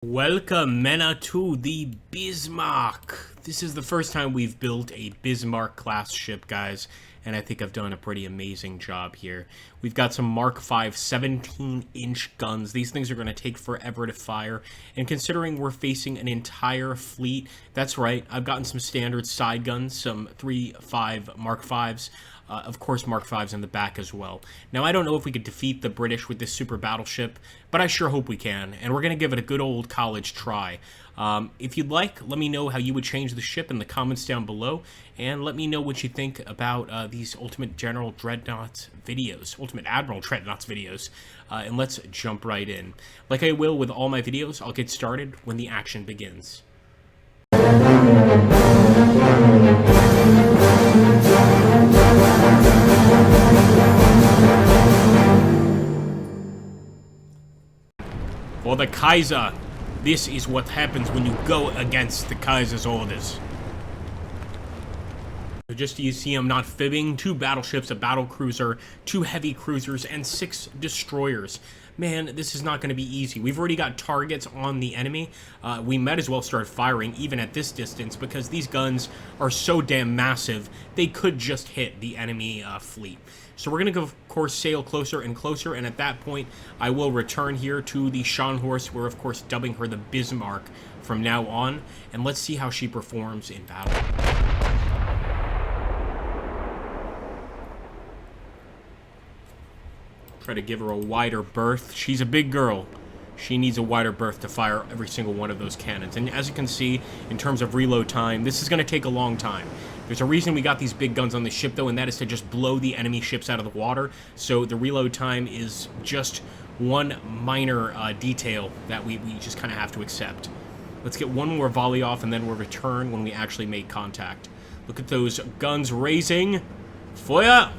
Welcome, Mena, to the Bismarck. This is the first time we've built a Bismarck class ship, guys, and I think I've done a pretty amazing job here. We've got some Mark V 17-inch guns. These things are going to take forever to fire, and considering we're facing an entire fleet, that's right, I've gotten some standard side guns, some 3.5 Mark Vs, of course, Mark V's in the back as well. Now, I don't know if we could defeat the British with this super battleship, but I sure hope we can, and we're going to give it a good old college try. If you'd like, let me know how you would change the ship in the comments down below, and let me know what you think about these Ultimate General Dreadnoughts videos, Ultimate Admiral Dreadnoughts videos, and let's jump right in. Like I will with all my videos, I'll get started when the action begins. For the Kaiser, this is what happens when you go against the Kaiser's orders. So just so you see, I'm not fibbing. 2 battleships, a battle cruiser, 2 heavy cruisers, and 6 destroyers. Man, this is not going to be easy. We've already got targets on the enemy. We might as well start firing even at this distance because these guns are so damn massive, they could just hit the enemy fleet. So we're going to, of course, sail closer and closer, and at that point, I will return here to the Scharnhorst. We're, of course, dubbing her the Bismarck from now on, and let's see how she performs in battle. Try to give her a wider berth. She's a big girl. She needs a wider berth to fire every single one of those cannons. And as you can see, in terms of reload time, this is going to take a long time. There's a reason we got these big guns on the ship, though, and that is to just blow the enemy ships out of the water. So the reload time is just one minor detail that we just kind of have to accept. Let's get one more volley off, and then we'll return when we actually make contact. Look at those guns raising. Feuer!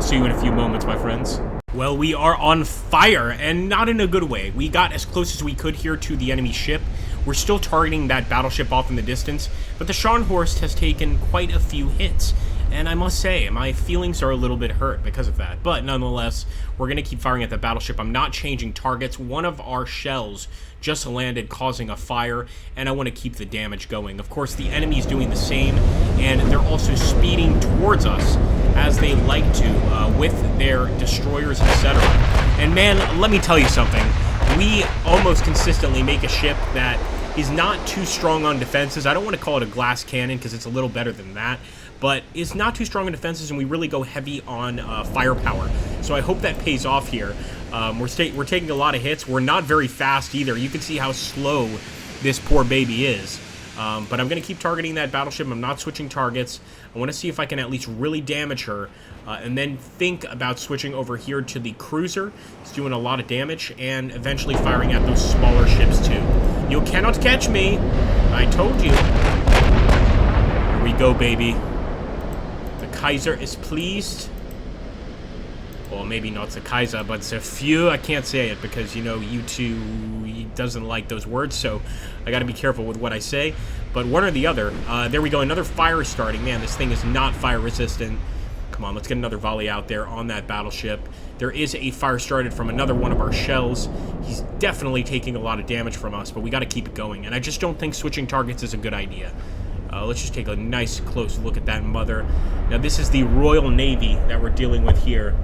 See you in a few moments, my friends. Well, we are on fire, and not in a good way. We got as close as we could here to the enemy ship. We're still targeting that battleship off in the distance, but the Scharnhorst has taken quite a few hits. And I must say, my feelings are a little bit hurt because of that. But nonetheless, we're going to keep firing at the battleship. I'm not changing targets. One of our shells just landed, causing a fire, and I want to keep the damage going. Of course, the enemy's doing the same, and they're also speeding towards us, as they like to, with their destroyers, etc. And man, let me tell you something. We almost consistently make a ship that is not too strong on defenses. I don't want to call it a glass cannon, because it's a little better than that, but is not too strong on defenses, and we really go heavy on firepower. So I hope that pays off here. We're taking a lot of hits. We're not very fast either. You can see how slow this poor baby is. But I'm going to keep targeting that battleship. I'm not switching targets. I want to see if I can at least really damage her, and then think about switching over here to the cruiser. It's doing a lot of damage, and eventually firing at those smaller ships too. You cannot catch me. I told you. Here we go, baby. Kaiser is pleased. Well, maybe not the Kaiser, but the few. I can't say it because, you know, YouTube he doesn't like those words, so I got to be careful with what I say. But one or the other. There we go. Another fire starting. Man, this thing is not fire resistant. Come on, let's get another volley out there on that battleship. There is a fire started from another one of our shells. He's definitely taking a lot of damage from us, but we got to keep it going. And I just don't think switching targets is a good idea. Let's just take a nice close look at that mother. Now, this is the Royal Navy that we're dealing with here.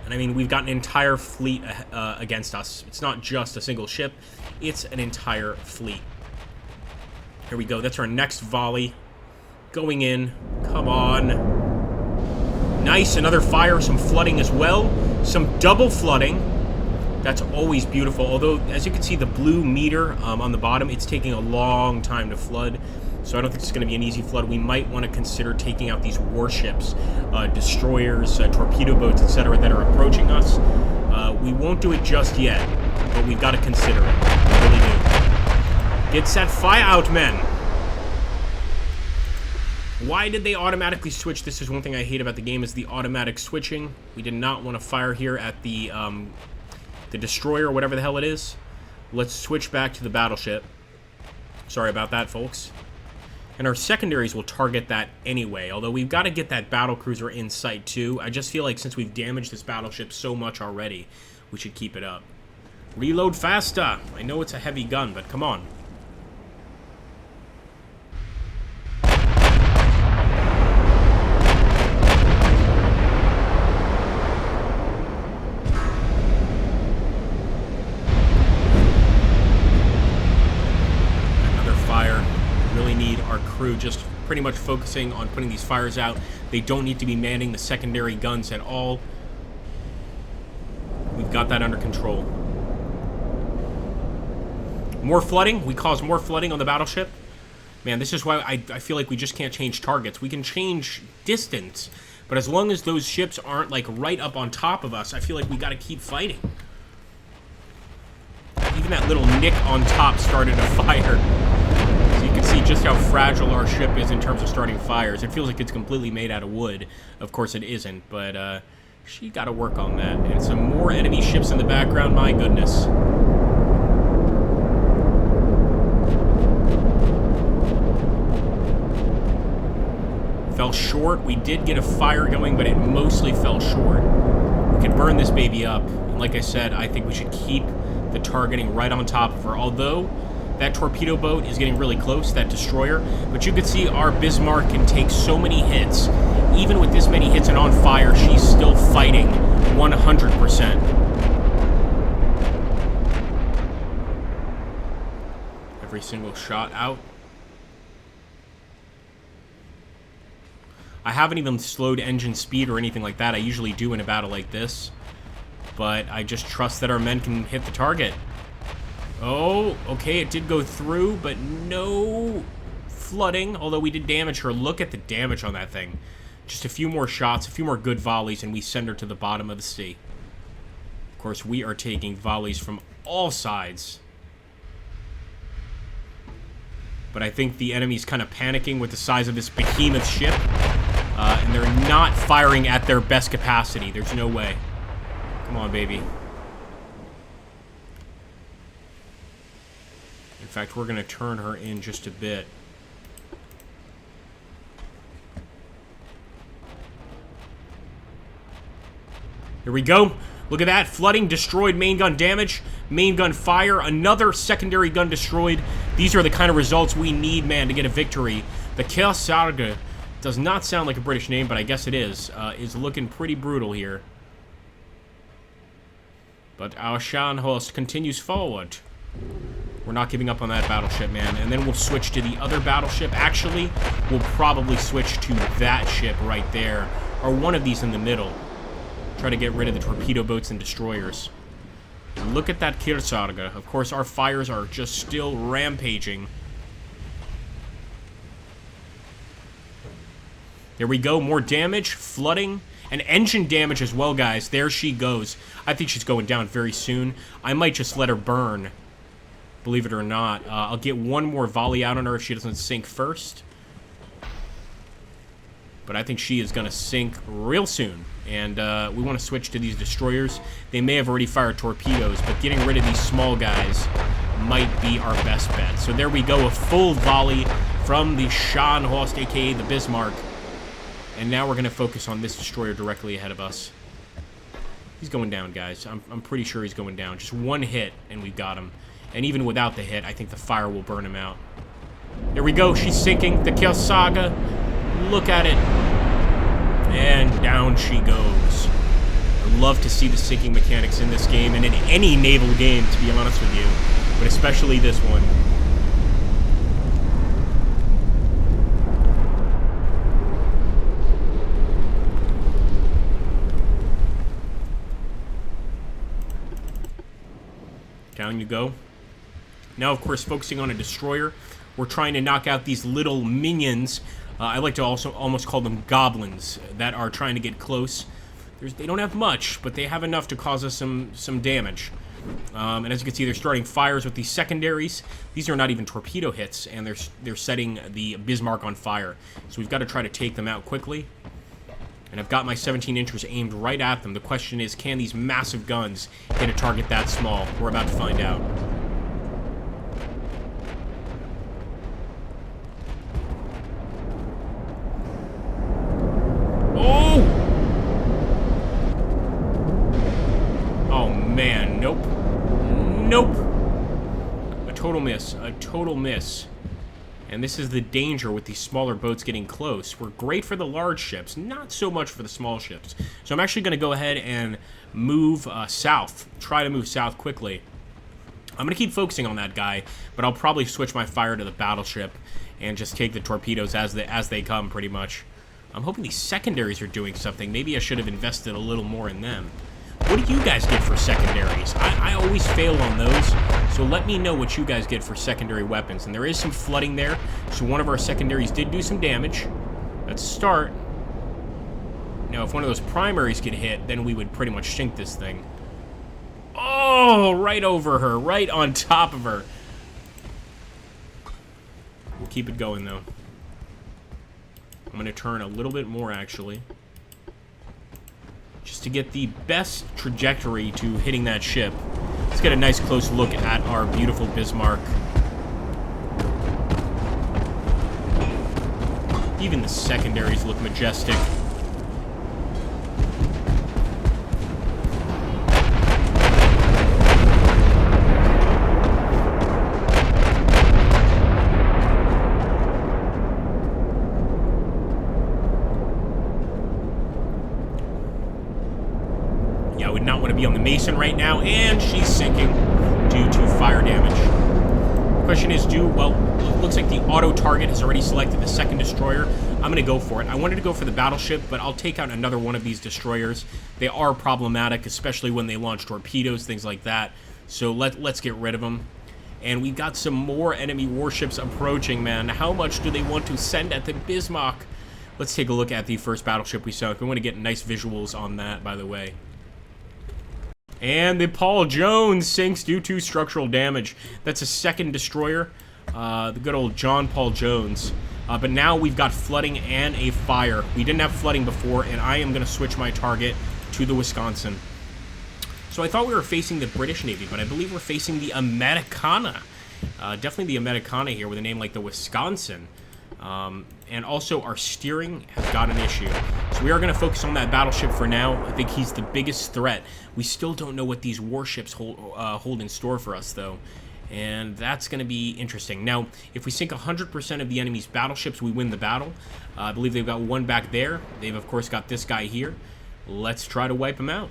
And I mean, we've got an entire fleet against us. It's not just a single ship. It's an entire fleet. Here we go. That's our next volley. Going in. Come on. Nice, another fire, some flooding as well. Some double flooding. That's always beautiful. Although, as you can see, the blue meter on the bottom, it's taking a long time to flood. So I don't think it's going to be an easy flood. We might want to consider taking out these warships, destroyers, torpedo boats, etc. that are approaching us. We won't do it just yet, but we've got to consider it. We really do. Get that fire out, men. Why did they automatically switch? This is one thing I hate about the game, is the automatic switching. We did not want to fire here at the destroyer, whatever the hell it is. Let's switch back to the battleship. Sorry about that, folks. And our secondaries will target that anyway, although we've got to get that battlecruiser in sight too. I just feel like since we've damaged this battleship so much already, we should keep it up. Reload faster! I know it's a heavy gun, but come on. Crew just pretty much focusing on putting these fires out. They don't need to be manning the secondary guns at all. We've got that under control. More flooding. We cause more flooding on the battleship. Man, this is why I feel like we just can't change targets. We can change distance, but as long as those ships aren't like right up on top of us, I feel like we got to keep fighting. Even that little nick on top started a fire. You can see just how fragile our ship is in terms of starting fires. It feels like it's completely made out of wood. Of course it isn't, but she got to work on that. And some more enemy ships in the background, my goodness. Fell short. We did get a fire going, but it mostly fell short. We could burn this baby up. And like I said, I think we should keep the targeting right on top of her. Although that torpedo boat is getting really close, that destroyer. But you can see our Bismarck can take so many hits. Even with this many hits and on fire, she's still fighting 100%. Every single shot out. I haven't even slowed engine speed or anything like that. I usually do in a battle like this. But I just trust that our men can hit the target. Oh, okay, it did go through, but no flooding, although we did damage her. Look at the damage on that thing. Just a few more shots, a few more good volleys, and we send her to the bottom of the sea. Of course, we are taking volleys from all sides. But I think the enemy's kind of panicking with the size of this behemoth ship, and they're not firing at their best capacity. There's no way. Come on, baby. In fact, we're going to turn her in just a bit. Here we go. Look at that. Flooding, destroyed, main gun damage, main gun fire, another secondary gun destroyed. These are the kind of results we need, man, to get a victory. The Kearsarge does not sound like a British name, but I guess it is looking pretty brutal here. But our Scharnhorst continues forward. We're not giving up on that battleship, man. And then we'll switch to the other battleship. Actually, we'll probably switch to that ship right there, or one of these in the middle. Try to get rid of the torpedo boats and destroyers. And look at that Kearsarge. Of course, our fires are just still rampaging. There we go. More damage, flooding, and engine damage as well, guys. There she goes. I think she's going down very soon. I might just let her burn. Believe it or not. I'll get one more volley out on her if she doesn't sink first. But I think she is going to sink real soon. And we want to switch to these destroyers. They may have already fired torpedoes, but getting rid of these small guys might be our best bet. So there we go. A full volley from the Scharnhorst, a.k.a. the Bismarck. And now we're going to focus on this destroyer directly ahead of us. He's going down, guys. I'm pretty sure he's going down. Just one hit, and we've got him. And even without the hit, I think the fire will burn him out. There we go. She's sinking. The Kearsarge. Look at it. And down she goes. I love to see the sinking mechanics in this game, and in any naval game, to be honest with you. But especially this one. Down you go. Now, of course, focusing on a destroyer, we're trying to knock out these little minions. I like to also almost call them goblins that are trying to get close. They don't have much, but they have enough to cause us some damage. And as you can see, they're starting fires with these secondaries. These are not even torpedo hits, and they're setting the Bismarck on fire. So we've got to try to take them out quickly. And I've got my 17 inchers aimed right at them. The question is, can these massive guns hit a target that small? We're about to find out. total miss. A total miss. And this is the danger with these smaller boats getting close. We're great for the large ships, not so much for the small ships. So I'm actually going to go ahead and move south. Try to move south quickly. I'm going to keep focusing on that guy, but I'll probably switch my fire to the battleship and just take the torpedoes as they come, pretty much. I'm hoping these secondaries are doing something. Maybe I should have invested a little more in them. What do you guys get for secondaries? I always fail on those, so let me know what you guys get for secondary weapons. And there is some flooding there, so one of our secondaries did do some damage. That's a start. Now, if one of those primaries get hit, then we would pretty much sink this thing. Oh, right over her, right on top of her. We'll keep it going, though. I'm going to turn a little bit more, actually. Just to get the best trajectory to hitting that ship. Let's get a nice close look at our beautiful Bismarck. Even the secondaries look majestic. Be on the Mason right now, and she's sinking due to fire damage. Question is, well, it looks like the auto target has already selected the second destroyer. I'm going to go for it. I wanted to go for the battleship, but I'll take out another one of these destroyers. They are problematic, especially when they launch torpedoes, things like that. So let's get rid of them. And we've got some more enemy warships approaching, man. How much do they want to send at the Bismarck? Let's take a look at the first battleship we sunk. We want to get nice visuals on that, by the way. And the Paul Jones sinks due to structural damage. That's a second destroyer, the good old John Paul Jones. But now we've got flooding and a fire. We didn't have flooding before, and I am going to switch my target to the Wisconsin. So I thought we were facing the British Navy, but I believe we're facing the Americana. Definitely the Americana here with a name like the Wisconsin. And also our steering has got an issue. So we are going to focus on that battleship for now. I think he's the biggest threat. We still don't know what these warships hold in store for us, though. And that's going to be interesting. Now, if we sink 100% of the enemy's battleships, we win the battle. I believe they've got one back there. They've, of course, got this guy here. Let's try to wipe him out.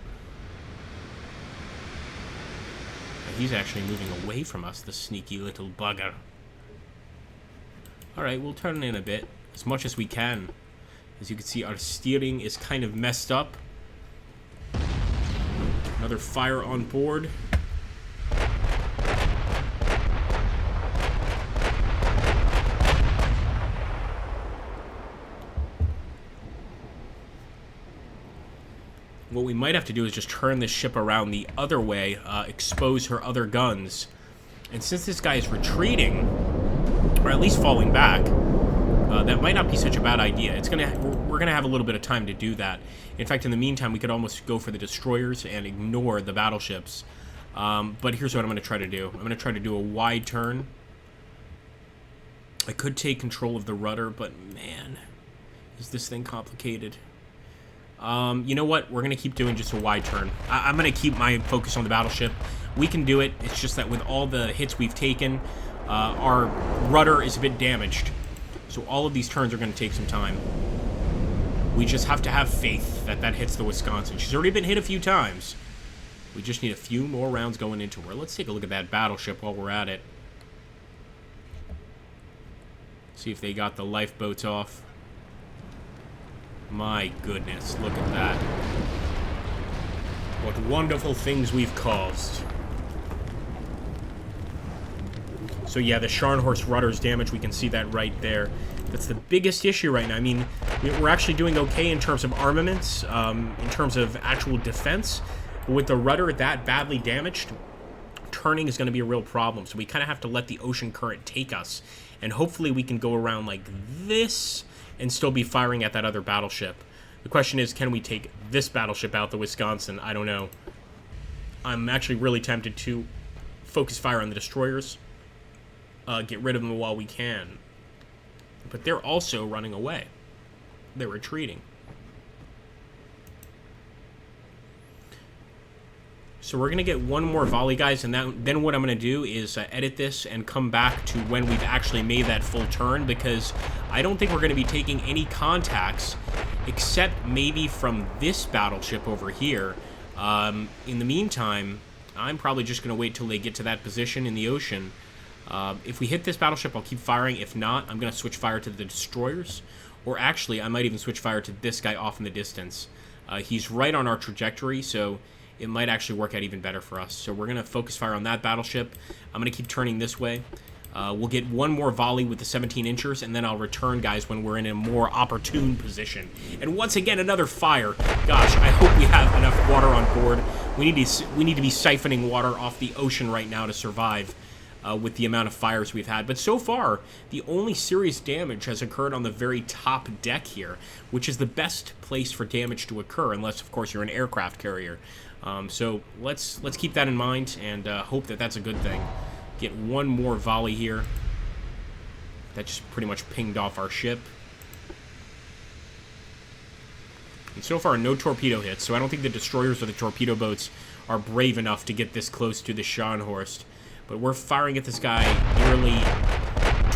He's actually moving away from us, the sneaky little bugger. Alright, we'll turn in a bit, as much as we can. As you can see, our steering is kind of messed up. Another fire on board. What we might have to do is just turn this ship around the other way, expose her other guns. And since this guy is retreating, or at least falling back, that might not be such a bad idea. We're gonna have a little bit of time to do that. In fact, in the meantime, we could almost go for the destroyers and ignore the battleships. But here's what I'm gonna try to do. I'm gonna try to do a wide turn. I could take control of the rudder, but man, is this thing complicated. You know what? We're gonna keep doing just a wide turn. I'm gonna keep my focus on the battleship. We can do it. It's just that with all the hits we've taken, our rudder is a bit damaged. So all of these turns are going to take some time. We just have to have faith that that hits the Wisconsin. She's already been hit a few times. We just need a few more rounds going into her. Let's take a look at that battleship while we're at it. See if they got the lifeboats off. My goodness, look at that. What wonderful things we've caused. So yeah, the Scharnhorst rudder's damaged. We can see that right there. That's the biggest issue right now. I mean, we're actually doing okay in terms of armaments, in terms of actual defense. But with the rudder that badly damaged, turning is going to be a real problem. So we kind of have to let the ocean current take us. And hopefully we can go around like this and still be firing at that other battleship. The question is, can we take this battleship out, the Wisconsin? I don't know. I'm actually really tempted to focus fire on the destroyers. Get rid of them while we can. But they're also running away. They're retreating. So we're going to get one more volley, guys, and then what I'm going to do is edit this and come back to when we've actually made that full turn, because I don't think we're going to be taking any contacts except maybe from this battleship over here. In the meantime, I'm probably just going to wait till they get to that position in the ocean. If we hit this battleship, I'll keep firing. If not, I'm going to switch fire to the destroyers. Or actually, I might even switch fire to this guy off in the distance. He's right on our trajectory, so it might actually work out even better for us. So we're going to focus fire on that battleship. I'm going to keep turning this way. We'll get one more volley with the 17-inchers, and then I'll return, guys, when we're in a more opportune position. And once again, another fire. Gosh, I hope we have enough water on board. We need to be siphoning water off the ocean right now to survive with the amount of fires we've had. But so far, the only serious damage has occurred on the very top deck here, which is the best place for damage to occur, unless, of course, you're an aircraft carrier. So let's keep that in mind and hope that that's a good thing. Get one more volley here. That just pretty much pinged off our ship. And so far, no torpedo hits, so I don't think the destroyers or the torpedo boats are brave enough to get this close to the Scharnhorst. But we're firing at this guy nearly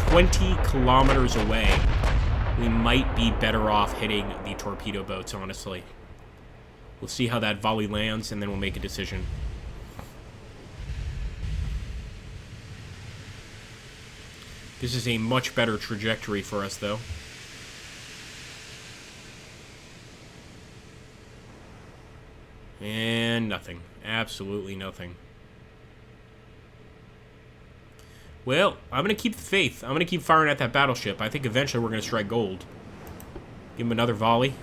20 kilometers away. We might be better off hitting the torpedo boats, honestly. We'll see how that volley lands, and then we'll make a decision. This is a much better trajectory for us, though. And nothing. Absolutely nothing. Well, I'm going to keep the faith. I'm going to keep firing at that battleship. I think eventually we're going to strike gold. Give him another volley.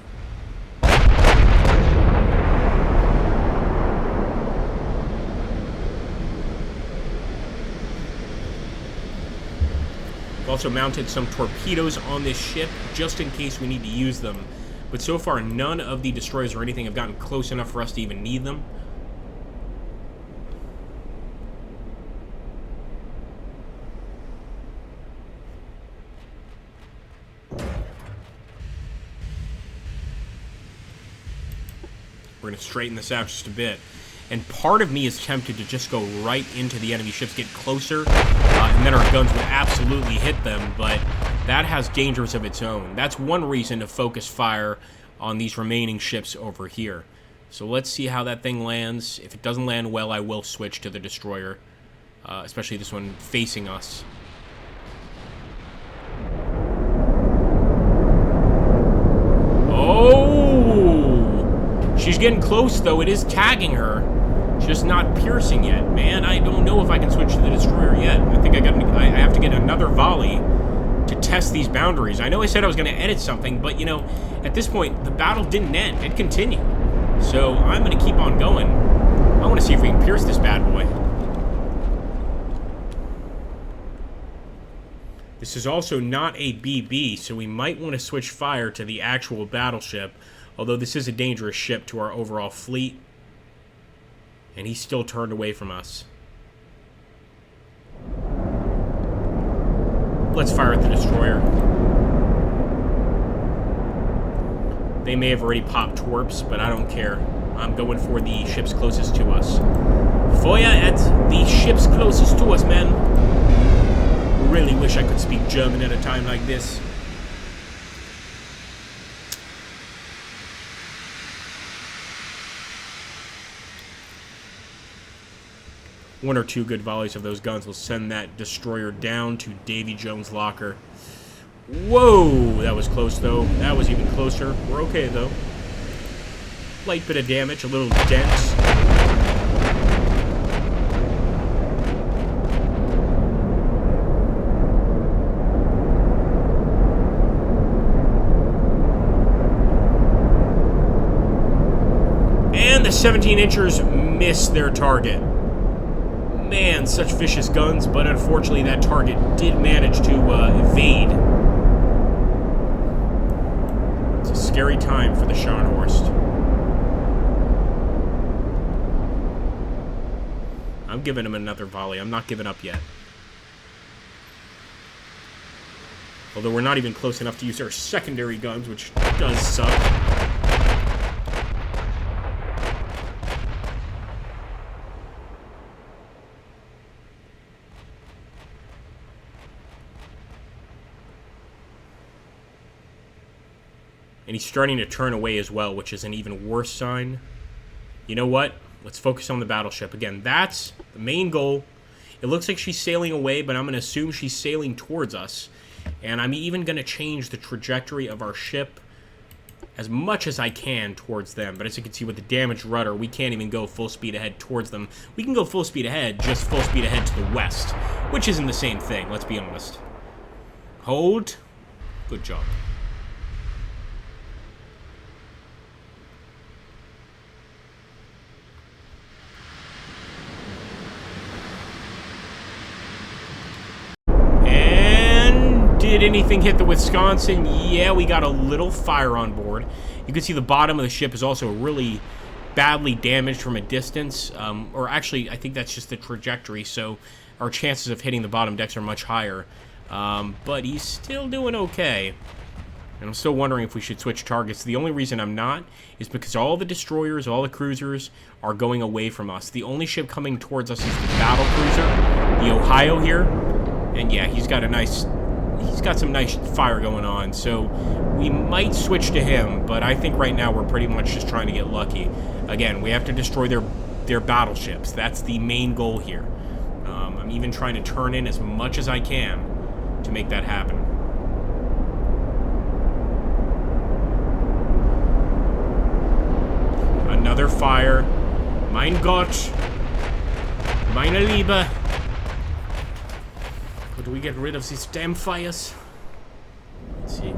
We've also mounted some torpedoes on this ship, just in case we need to use them. But so far, none of the destroyers or anything have gotten close enough for us to even need them. We're going to straighten this out just a bit. And part of me is tempted to just go right into the enemy ships, get closer, and then our guns would absolutely hit them, but that has dangers of its own. That's one reason to focus fire on these remaining ships over here. So let's see how that thing lands. If it doesn't land well, I will switch to the destroyer, especially this one facing us. Oh! She's getting close, though. It is tagging her. It's just not piercing yet. Man, I don't know if I can switch to the destroyer yet. I think I have to get another volley to test these boundaries. I know I said I was going to edit something, but, you know, at this point, the battle didn't end. It continued. So I'm going to keep on going. I want to see if we can pierce this bad boy. This is also not a BB, so we might want to switch fire to the actual battleship, although this is a dangerous ship to our overall fleet. And he's still turned away from us. Let's fire at the destroyer. They may have already popped torps, but I don't care. I'm going for the ships closest to us. Feuer at the ships closest to us, man. Really wish I could speak German at a time like this. One or two good volleys of those guns will send that destroyer down to Davy Jones' locker. Whoa! That was close, though. That was even closer. We're okay, though. Light bit of damage, a little dense. And the 17-inchers missed their target. Man, such vicious guns, but unfortunately that target did manage to evade. It's a scary time for the Scharnhorst. I'm giving him another volley. I'm not giving up yet. Although we're not even close enough to use our secondary guns, which does suck. And he's starting to turn away as well, which is an even worse sign. You know what? Let's focus on the battleship. Again, that's the main goal. It looks like she's sailing away, but I'm going to assume she's sailing towards us. And I'm even going to change the trajectory of our ship as much as I can towards them. But as you can see with the damaged rudder, we can't even go full speed ahead towards them. We can go full speed ahead, just full speed ahead to the west, which isn't the same thing, let's be honest. Hold. Good job. Did anything hit the Wisconsin? Yeah, we got a little fire on board. You can see the bottom of the ship is also really badly damaged from a distance. Or actually, I think that's just the trajectory, so our chances of hitting the bottom decks are much higher. But he's still doing okay. And I'm still wondering if we should switch targets. The only reason I'm not is because all the destroyers, all the cruisers are going away from us. The only ship coming towards us is the battle cruiser, the Ohio here. And yeah, he's got some nice fire going on, so we might switch to him, but I think right now we're pretty much just trying to get lucky. Again, we have to destroy their battleships. That's the main goal here. I'm even trying to turn in as much as I can to make that happen. Another fire. Mein Gott. Meine Liebe. Do we get rid of these damn fires? Let's see.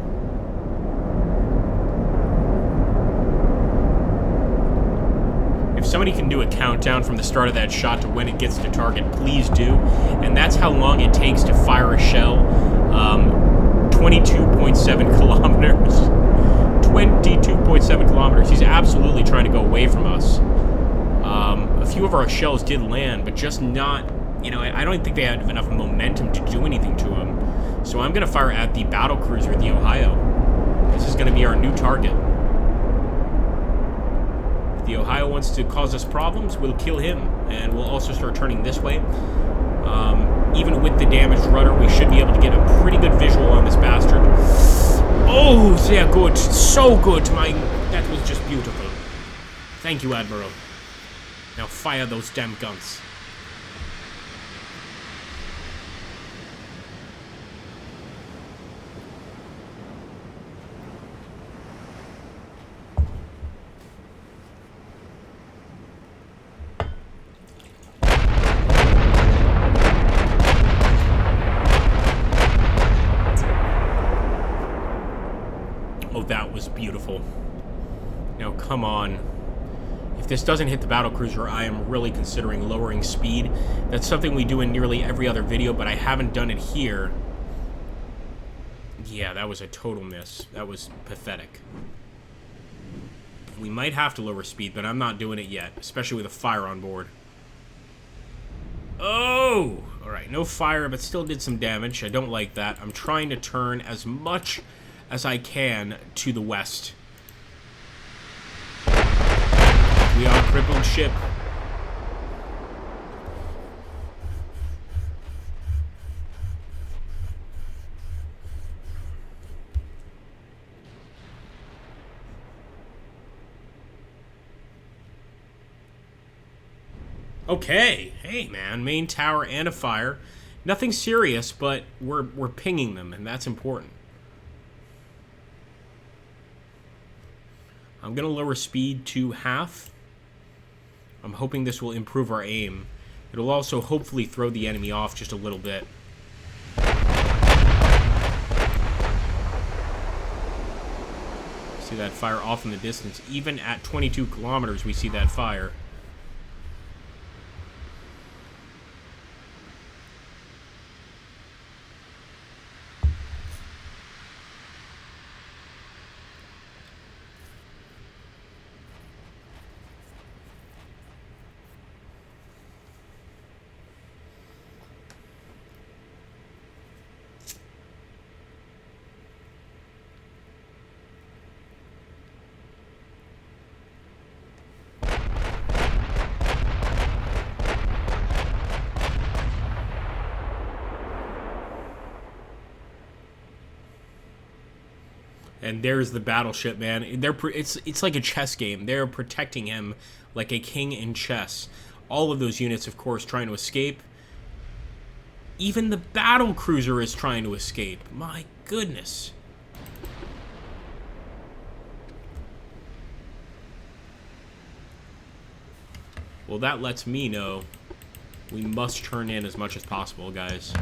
If somebody can do a countdown from the start of that shot to when it gets to target, please do. And that's how long it takes to fire a shell. 22.7 kilometers. 22.7 kilometers. He's absolutely trying to go away from us. A few of our shells did land, but just not... You know, I don't think they had enough momentum to do anything to him. So I'm going to fire at the battle cruiser, the Ohio. This is going to be our new target. If the Ohio wants to cause us problems, we'll kill him. And we'll also start turning this way. Even with the damaged rudder, we should be able to get a pretty good visual on this bastard. Oh, sehr good. So good. That was just beautiful. Thank you, Admiral. Now fire those damn guns. That was beautiful. Now, come on. If this doesn't hit the battlecruiser, I am really considering lowering speed. That's something we do in nearly every other video, but I haven't done it here. Yeah, that was a total miss. That was pathetic. We might have to lower speed, but I'm not doing it yet, especially with a fire on board. Oh! Alright, no fire, but still did some damage. I don't like that. I'm trying to turn as much as I can to the west. We are a crippled ship. Okay. Hey, man. Main tower and a fire. Nothing serious, but we're pinging them, and that's important. I'm going to lower speed to half. I'm hoping this will improve our aim. It'll also hopefully throw the enemy off just a little bit. See that fire off in the distance. Even at 22 kilometers, we see that fire. And there's the battleship, man. It's like a chess game. They're protecting him like a king in chess. All of those units, of course, trying to escape. Even the battle cruiser is trying to escape. My goodness. Well, that lets me know we must turn in as much as possible, guys.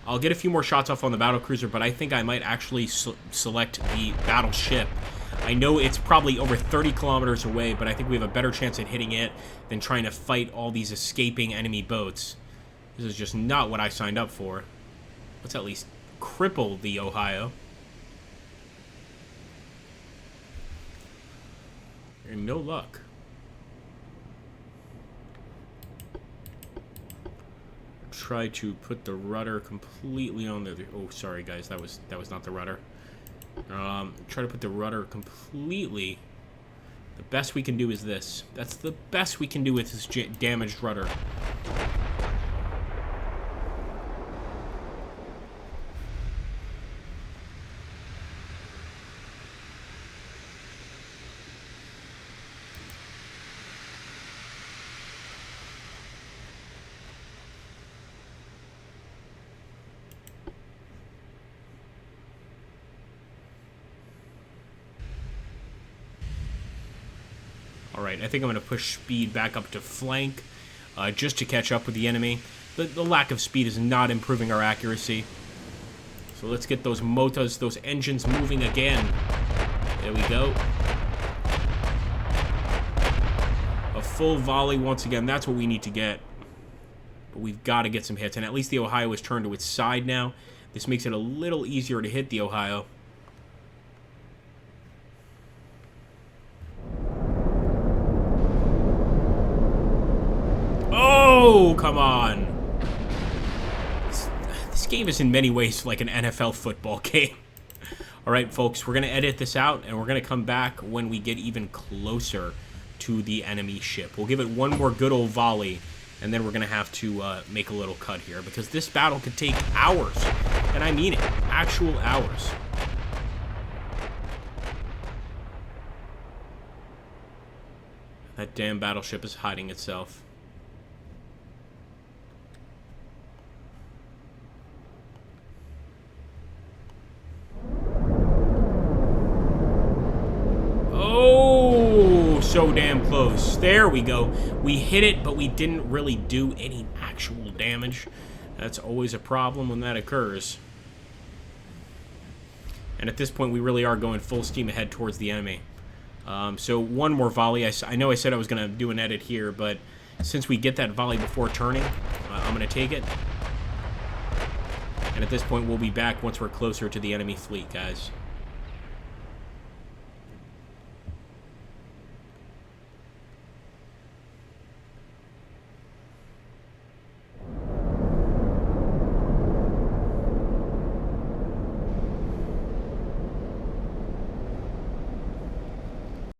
I'll get a few more shots off on the battlecruiser, but I think I might actually select the battleship. I know it's probably over 30 kilometers away, but I think we have a better chance at hitting it than trying to fight all these escaping enemy boats. This is just not what I signed up for. Let's at least cripple the Ohio. And no luck. Try to put the rudder completely on the... Oh, sorry, guys. That was not the rudder. Try to put the rudder completely... The best we can do is this. That's the best we can do with this damaged rudder. Alright, I think I'm going to push speed back up to flank, just to catch up with the enemy. The lack of speed is not improving our accuracy. So let's get those motas, those engines moving again. There we go. A full volley once again, that's what we need to get. But we've got to get some hits, and at least the Ohio is turned to its side now. This makes it a little easier to hit the Ohio. Oh, come on. This game is in many ways like an NFL football game. Alright, folks, we're going to edit this out, and we're going to come back when we get even closer to the enemy ship. We'll give it one more good old volley, and then we're going to have to make a little cut here, because this battle could take hours. And I mean it. Actual hours. That damn battleship is hiding itself. So damn close. There we go. We hit it, but we didn't really do any actual damage. That's always a problem when that occurs. And at this point, we really are going full steam ahead towards the enemy. So one more volley. I know I said I was going to do an edit here, but since we get that volley before turning, I'm going to take it. And at this point, we'll be back once we're closer to the enemy fleet, guys.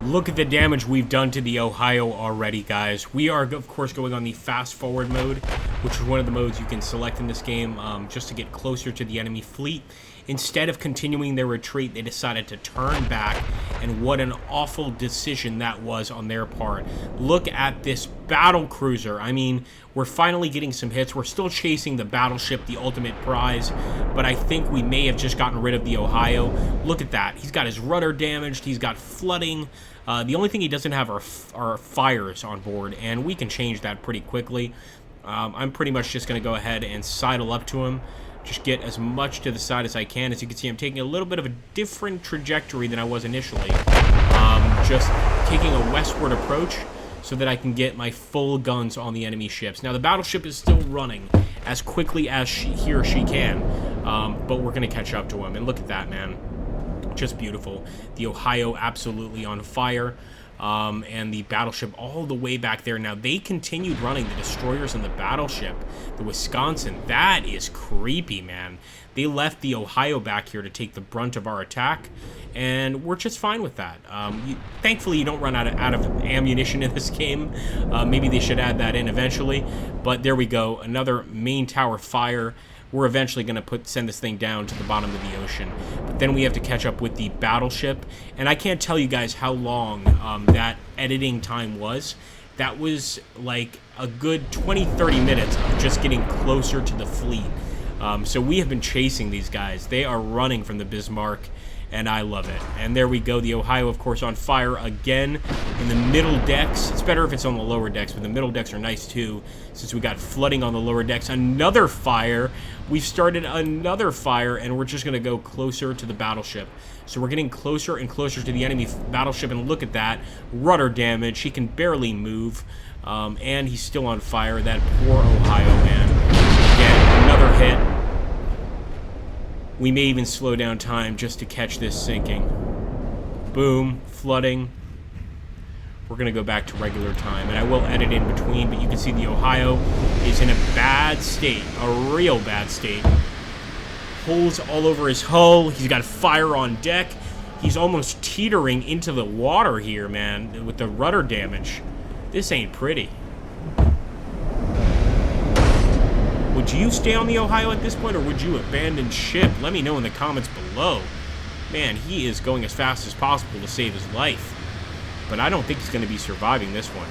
Look at the damage we've done to the Ohio already, guys. We are, of course, going on the fast forward mode, which is one of the modes you can select in this game just to get closer to the enemy fleet. Instead of continuing their retreat, they decided to turn back, and what an awful decision that was on their part. Look at this battle cruiser. I mean, we're finally getting some hits. We're still chasing the battleship, the ultimate prize, but I think we may have just gotten rid of the Ohio. Look at that. He's got his rudder damaged. He's got flooding. The only thing he doesn't have are fires on board, and we can change that pretty quickly. I'm pretty much just going to go ahead and sidle up to him. Just get as much to the side as I can. As you can see, I'm taking a little bit of a different trajectory than I was initially. Just taking a westward approach so that I can get my full guns on the enemy ships. Now, the battleship is still running as quickly as he or she can, but we're going to catch up to him. And look at that, man. Just beautiful. The Ohio absolutely on fire. And the battleship all the way back there. Now, they continued running the destroyers and the battleship. The Wisconsin, that is creepy, man. They left the Ohio back here to take the brunt of our attack, and we're just fine with that. Thankfully, you don't run out of ammunition in this game. Maybe they should add that in eventually, but there we go. Another main tower fire. we're eventually going to send this thing down to the bottom of the ocean. But then we have to catch up with the battleship, and I can't tell you guys how long that editing time was. That was like a good 20-30 minutes of just getting closer to the fleet. So we have been chasing these guys. They are running from the Bismarck, and I love it. And there we go. The Ohio, of course, on fire again in the middle decks. It's better if it's on the lower decks, but the middle decks are nice too, since we got flooding on the lower decks. Another fire. We've started another fire, and we're just going to go closer to the battleship. So we're getting closer and closer to the enemy battleship, and look at that. Rudder damage. He can barely move, and he's still on fire. That poor Ohio, man. Again, another hit. We may even slow down time just to catch this sinking. Boom, flooding. We're going to go back to regular time, and I will edit in between, but you can see the Ohio is in a bad state, a real bad state. Holes all over his hull. He's got fire on deck. He's almost teetering into the water here, man, with the rudder damage. This ain't pretty. Would you stay on the Ohio at this point, or would you abandon ship? Let me know in the comments below. Man, he is going as fast as possible to save his life. But I don't think he's going to be surviving this one.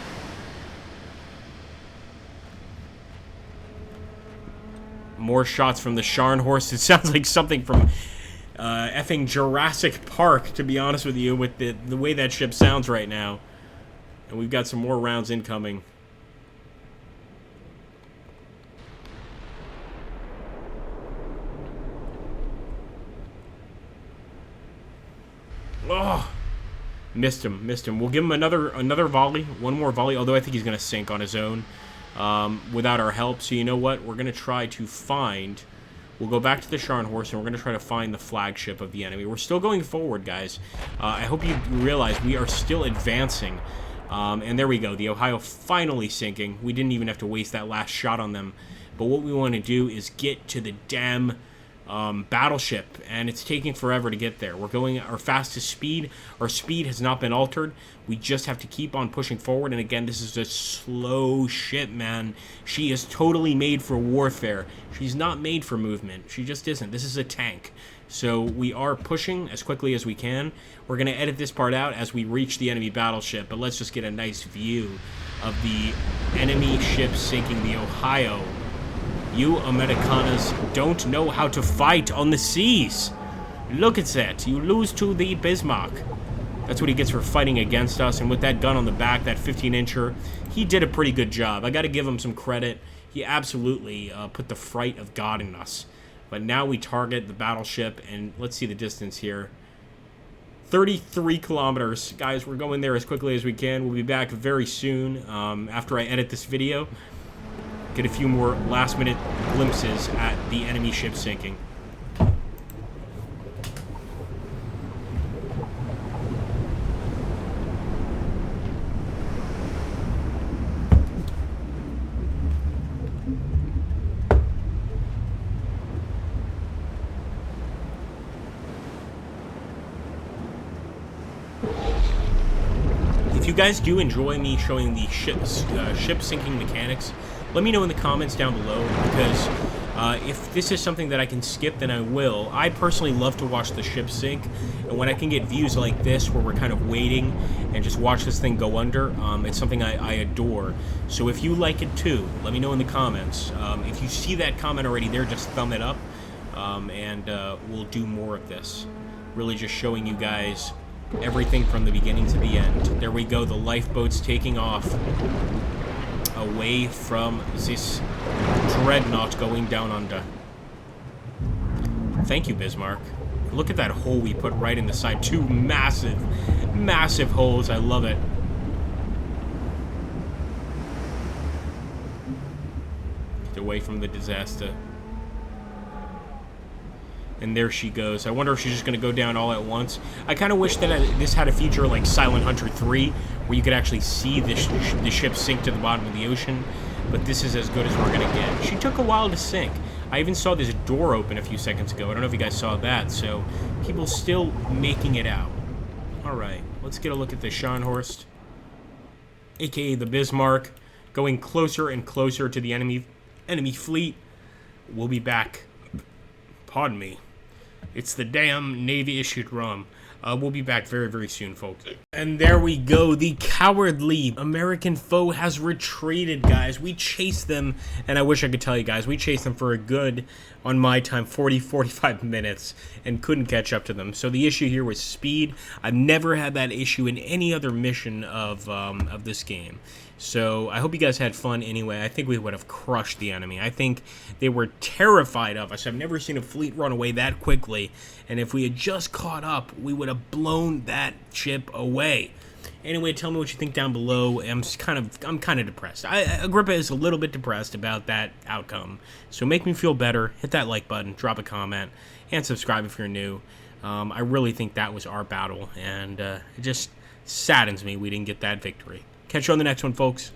More shots from the Scharnhorst. It sounds like something from effing Jurassic Park, to be honest with you, with the way that ship sounds right now. And we've got some more rounds incoming. Oh, missed him. We'll give him another volley, one more volley, although I think he's going to sink on his own without our help. So you know what? We're going to try to find... We'll go back to the Scharnhorst, and we're going to try to find the flagship of the enemy. We're still going forward, guys. I hope you realize we are still advancing. And there we go. The Ohio finally sinking. We didn't even have to waste that last shot on them. But what we want to do is get to the damn... battleship, and it's taking forever to get there. We're going our fastest speed. Our speed has not been altered. We just have to keep on pushing forward, and again, this is a slow ship, man. She is totally made for warfare. She's not made for movement. She just isn't. This is a tank. So we are pushing as quickly as we can. We're going to edit this part out as we reach the enemy battleship, but let's just get a nice view of the enemy ship sinking the Ohio. You Americanas don't know how to fight on the seas. Look at that. You lose to the Bismarck. That's what he gets for fighting against us. And with that gun on the back, that 15-incher, he did a pretty good job. I got to give him some credit. He absolutely put the fright of God in us. But now we target the battleship, and let's see the distance here. 33 kilometers. Guys, we're going there as quickly as we can. We'll be back very soon after I edit this video. Get a few more last-minute glimpses at the enemy ship sinking. If you guys do enjoy me showing the ship sinking mechanics, let me know in the comments down below, because if this is something that I can skip, then I will. I personally love to watch the ship sink, and when I can get views like this where we're kind of waiting and just watch this thing go under, it's something I adore. So if you like it too, let me know in the comments. If you see that comment already there, just thumb it up, and we'll do more of this. Really just showing you guys everything from the beginning to the end. There we go, the lifeboat's taking off away from this Dreadnought going down under. Thank you, Bismarck. Look at that hole we put right in the side. Two massive, massive holes. I love it. Get away from the disaster. And there she goes. I wonder if she's just going to go down all at once. I kind of wish that this had a feature like Silent Hunter 3, where you could actually see the ship sink to the bottom of the ocean. But this is as good as we're going to get. She took a while to sink. I even saw this door open a few seconds ago. I don't know if you guys saw that. So, people still making it out. Alright, let's get a look at the Scharnhorst, aka the Bismarck, going closer and closer to the enemy fleet. We'll be back Pardon me. It's the damn Navy-issued rum. We'll be back very, very soon, folks. And there we go. The cowardly American foe has retreated, guys. We chased them, and I wish I could tell you guys, we chased them for a good, on my time, 45 minutes, and couldn't catch up to them. So the issue here was speed. I've never had that issue in any other mission of this game. So I hope you guys had fun anyway. I think we would have crushed the enemy. I think they were terrified of us. I've never seen a fleet run away that quickly. And if we had just caught up, we would have blown that ship away. Anyway, tell me what you think down below. I'm kind of depressed. Agrippa is a little bit depressed about that outcome. So make me feel better. Hit that like button, drop a comment, and subscribe if you're new. I really think that was our battle, and it just saddens me we didn't get that victory. Catch you on the next one, folks.